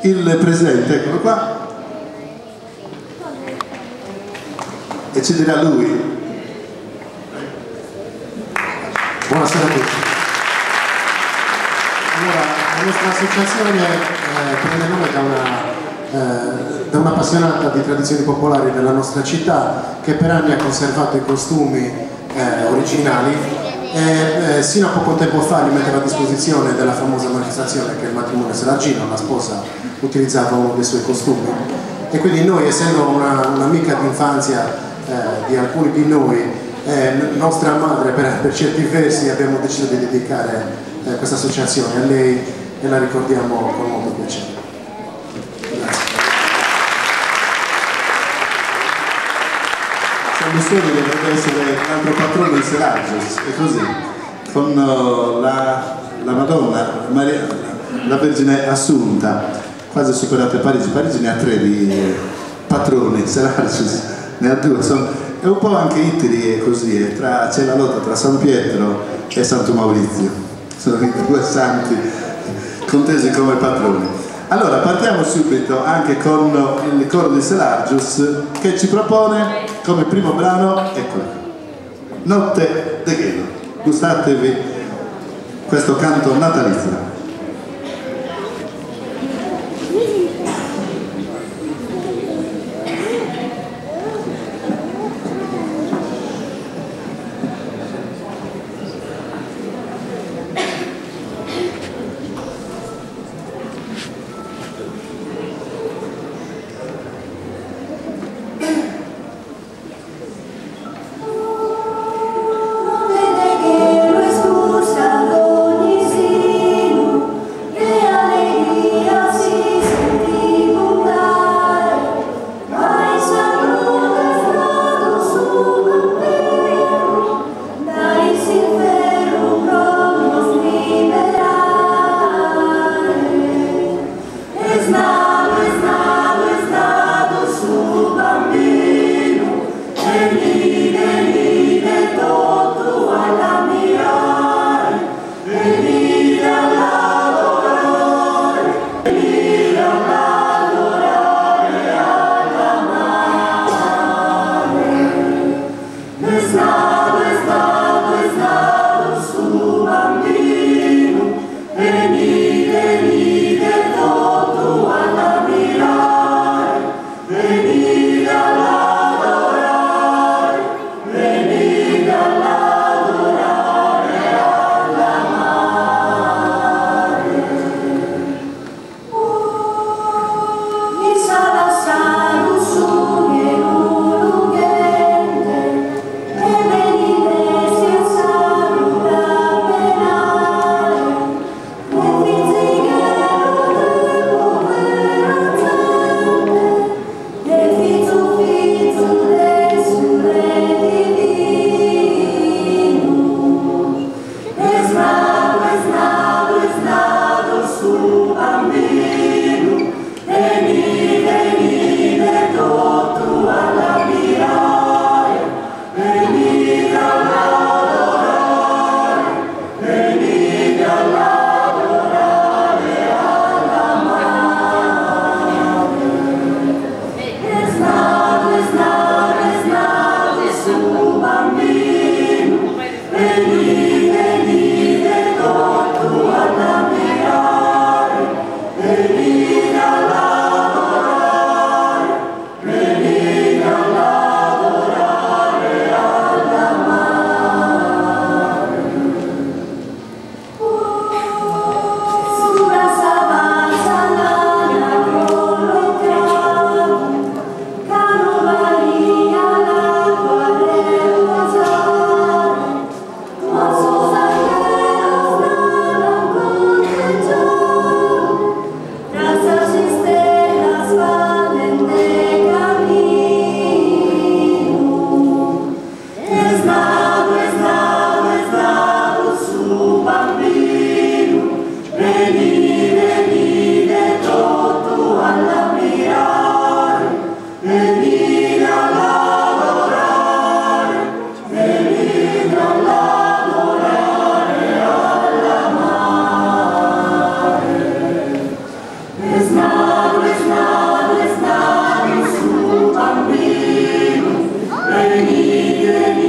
il presidente, eccolo qua, e ci dirà lui. Buonasera a tutti. Allora, la nostra associazione prende nome da una appassionata di tradizioni popolari della nostra città che per anni ha conservato i costumi originali e sino a poco tempo fa li metteva a disposizione della famosa manifestazione che è il matrimonio Seragino. La sposa utilizzava uno dei suoi costumi e quindi noi, essendo un'amica d'infanzia di alcuni di noi, nostra madre per certi versi, abbiamo deciso di dedicare questa associazione a lei e la ricordiamo con molto piacere. Grazie. Salvo Suoni dovrebbe essere l'altro patrono di Seraggios, è così, con la Madonna, la Vergine Assunta, quasi superate Parigi. Parigi ne ha 3 di patroni, Seraggios ne ha 2, è un po' anche Itali è così, c'è la lotta tra San Pietro e Santo Maurizio, sono i 2 santi contesi come patroni. Allora partiamo subito anche con il coro di Seraggios che ci propone come primo brano, eccolo, Notte de Gelo. Gustatevi questo canto natalizio. Notte de gelo expulsa ad ogni sino. Veni, veni.